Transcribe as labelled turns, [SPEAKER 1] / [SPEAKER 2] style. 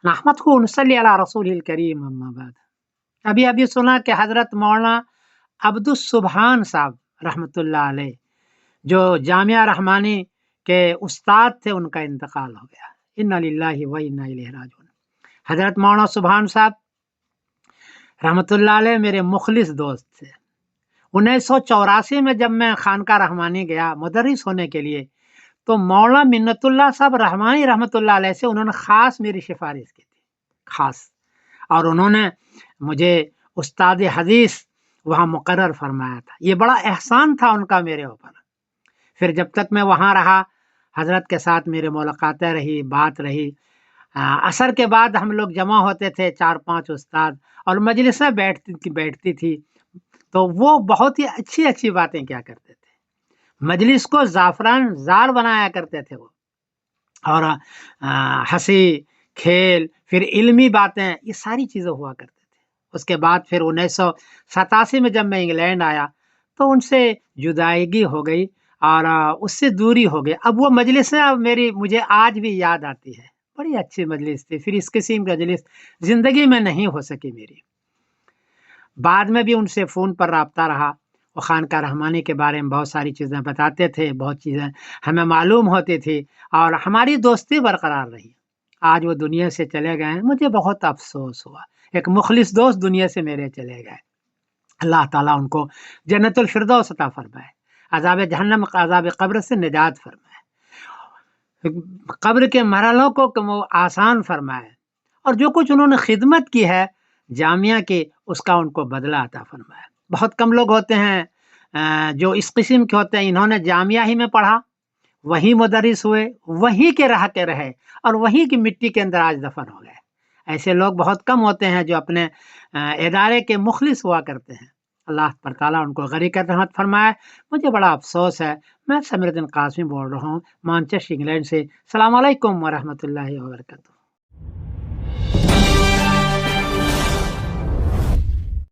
[SPEAKER 1] नहमदहु व नसल्ली अला रसूलिल करीम अम्मा बाद। अभी अभी सुना कि हज़रत मौलाना अब्दुस सुबहान साहब रहमतुल्लाह अलैह, जो जामिया रहमानी के उस्ताद थे, उनका इंतकाल हो गया। इन्ना लिल्लाहि व इन्ना इलैहि राजिऊन। हज़रत मौलाना सुबहान साहब रहमतुल्लाह अलैह मेरे मुखलिस दोस्त थे। 1984 में जब मैं खानका रहमानी गया मुदर्रिस होने के लिए, तो मौलाना मिन्नतुल्लाह साहब रहमानी रहमतुल्लाह अलैह से उन्होंने खास मेरी सिफारिश की थी, खास। और उन्होंने मुझे उस्ताद हदीस वहाँ मुकर्रर फरमाया था। ये बड़ा एहसान था उनका मेरे ऊपर। फिर जब तक मैं वहाँ रहा, हजरत के साथ मेरी मुलाकातें रही, बात रही। असर के बाद हम लोग जमा होते थे 4-5 उस्ताद, और मजलिसें बैठती थी। तो वो बहुत ही अच्छी अच्छी बातें क्या करते थे, मजलिस को ज़ाफ़रान ज़ार बनाया करते थे वो। और हंसी खेल, फिर इल्मी बातें, ये सारी चीज़ें हुआ करते थे। उसके बाद फिर 1987 में जब मैं इंग्लैंड आया, तो उनसे जुदाईगी हो गई और उससे दूरी हो गई। अब वो मजलिसें अब मुझे आज भी याद आती है। बड़ी अच्छी मजलिस थी। फिर इस किस्म की मजलिस ज़िंदगी में नहीं हो सकी मेरी। बाद में भी उनसे फ़ोन पर राब्ता रहा। वो खानका रहमानी के बारे में बहुत सारी चीज़ें बताते थे, बहुत चीज़ें हमें मालूम होती थी, और हमारी दोस्ती बरकरार रही। आज वो दुनिया से चले गए हैं, मुझे बहुत अफ़सोस हुआ। एक मुखलिस दोस्त दुनिया से मेरे चले गए। अल्लाह ताला उनको जन्नतुल फ़िरदौस अता फ़रमाए, अज़ाब जहन्नम, अज़ाब क़ब्र से निजात फ़रमाए, क़ब्र के मरहलों को वो आसान फ़रमाए, और जो कुछ उन्होंने खिदमत की है जामिया की, उसका उनको बदला अता फ़रमाए। बहुत कम लोग होते हैं जो इस किस्म के होते हैं, इन्होंने जामिया ही में पढ़ा, वहीं मुदर्रिस हुए, वहीं के रहे, और वहीं की मिट्टी के अंदर आज दफन हो गए। ऐसे लोग बहुत कम होते हैं जो अपने इदारे के मुखलिस हुआ करते हैं। अल्लाह पर ताला उनको गरीक़ रहमत फरमाए। मुझे बड़ा अफ़सोस है। मैं समीरुद्दीन कासिमी बोल रहा हूँ, मैनचेस्टर इंग्लैंड से। अस्सलामु अलैकुम व रहमतुल्लाहि व बरकातहू।